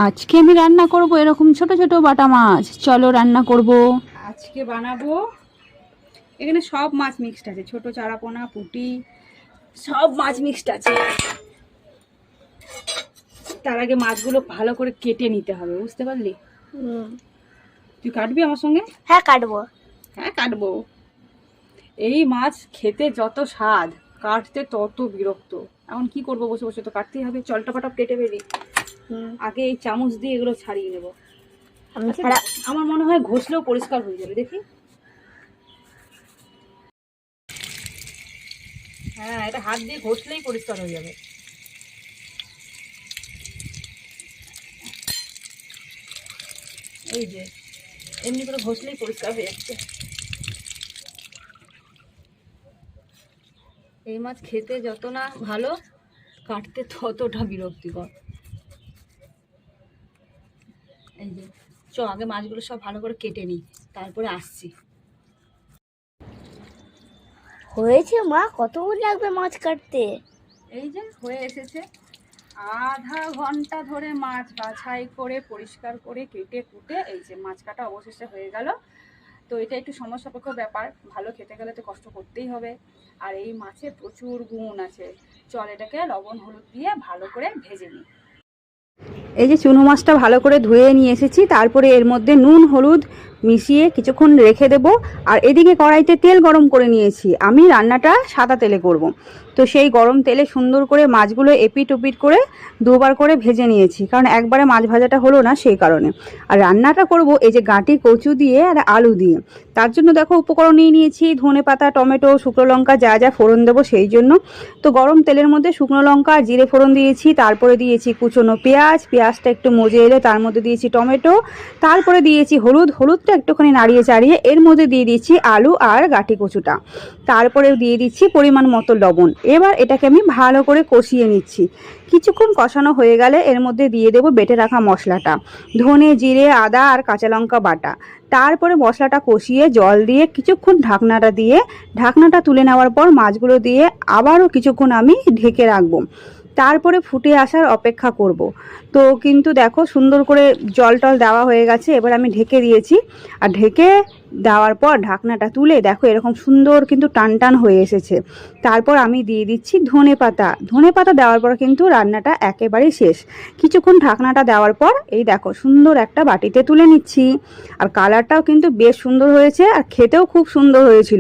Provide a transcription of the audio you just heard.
আজকে আমি রান্না করব এরকম ছোট ছোট বাটা মাছ। চলো রান্না করব। আজকে বানাবো, এখানে সব মাছ মিক্সড আছে, ছোট চারাপোনা, পুঁটি, সব মাছ মিক্সড আছে। তার আগে মাছগুলো ভালো করে কেটে নিতে হবে, বুঝতে পারলি? তুই কাটবি আমার সঙ্গে? হ্যাঁ কাটবো। হ্যাঁ কাটবো। এই মাছ খেতে যত স্বাদ, কাটতে তত বিরক্ত। এখন কি করব, বসে বসে তো কাটতেই হবে। চলটাপাটা কেটে বেরি। আগে এই চামচ দিয়ে এগুলো ছাড়িয়ে নেবো। আমার মনে হয় ঘষলেও পরিষ্কার হয়ে যাবে, দেখি। হ্যাঁ, এটা হাত দিয়ে ঘষলেই পরিষ্কার হয়ে যাবে। এই যে এমনি করে ঘষলেই পরিষ্কার হয়ে যাচ্ছে। এই মাছ খেতে যত না ভালো, কাটতে ততটা বিরক্তিকর। এই যে আগে মাছগুলো সব ভালো করে কেটে নিই, তারপরে আসছি। হয়েছে মা, কতক্ষণ লাগবে মাছ কাটতে? এই যে হয়ে এসেছে। আধা ঘন্টা ধরে মাছ বাছাই করে পরিষ্কার করে কেটে কুটে এই যে মাছ কাটা অবশেষে হয়ে গেল। তো এটা একটু সমস্যাপেক্ষ ব্যাপার, ভালো খেতে গেলে তো কষ্ট করতেই হবে। আর এই মাছে প্রচুর গুণ আছে। চল এটাকে লবণ হলুদ দিয়ে ভালো করে ভেজে নিই। এই যে চুনো মাছটা ভালো করে ধুয়ে নিয়ে এসেছি, তারপরে এর মধ্যে নুন হলুদ মিশিয়ে কিছুক্ষণ রেখে দেব। আর এদিকে কড়াইতে তেল গরম করে নিয়েছি। আমি রান্নাটা সাদা তেলে করব। তো সেই গরম তেলে সুন্দর করে মাছগুলো এপিট ওপিট করে দুবার করে ভেজে নিয়েছি, কারণ একবারে মাছ ভাজাটা হলো না সেই কারণে। আর রান্নাটা করব এই যে গাঁটি কচু দিয়ে আর আলু দিয়ে। তার জন্য দেখো উপকরণ নিয়ে নিয়েছি, ধনেপাতা, টমেটো, শুকনো লঙ্কা, যা যা ফোড়ন দেবো সেই জন্য। তো গরম তেলের মধ্যে শুকনো লঙ্কা আর জিরে ফোড়ন দিয়েছি, তারপরে দিয়েছি কুচনো পেঁয়াজ, পেঁয়াজটা একটু মজে এলে তার মধ্যে দিয়েছি টমেটো, তারপরে দিয়েছি হলুদটা একটুখানি নাড়িয়ে চাড়িয়ে এর মধ্যে দিয়ে দিচ্ছি আলু আর গাঁটি কচুটা, তারপরে দিয়ে দিচ্ছি পরিমাণ মতো লবণ। এবার এটাকে আমি ভালো করে কষিয়ে নিচ্ছি। কিছুক্ষণ কষানো হয়ে গেলে এর মধ্যে দিয়ে দেবো বেটে রাখা মশলাটা, ধনে, জিরে, আদা আর কাঁচা লঙ্কা বাটা। তারপরে মশলাটা কষিয়ে জল দিয়ে কিছুক্ষণ ঢাকনাটা তুলে নেওয়ার পর মাছগুলো দিয়ে আবারও কিছুক্ষণ আমি ঢেকে রাখবো। তারপরে ফুটে আসার অপেক্ষা করব। তো কিন্তু দেখো সুন্দর করে জল টল দেওয়া হয়ে গেছে। এবার আমি ঢেকে দিয়েছি। আর ঢেকে দেওয়ার পর ঢাকনাটা তুলে দেখো এরকম সুন্দর কিন্তু টান টান হয়ে এসেছে। তারপর আমি দিয়ে দিচ্ছি ধনেপাতা দেওয়ার পর কিন্তু রান্নাটা একেবারেই শেষ। কিছুক্ষণ ঢাকনাটা দেওয়ার পর এই দেখো সুন্দর একটা বাটিতে তুলে নিচ্ছি। আর কালারটাও কিন্তু বেশ সুন্দর হয়েছে, আর খেতেও খুব সুন্দর হয়েছিল।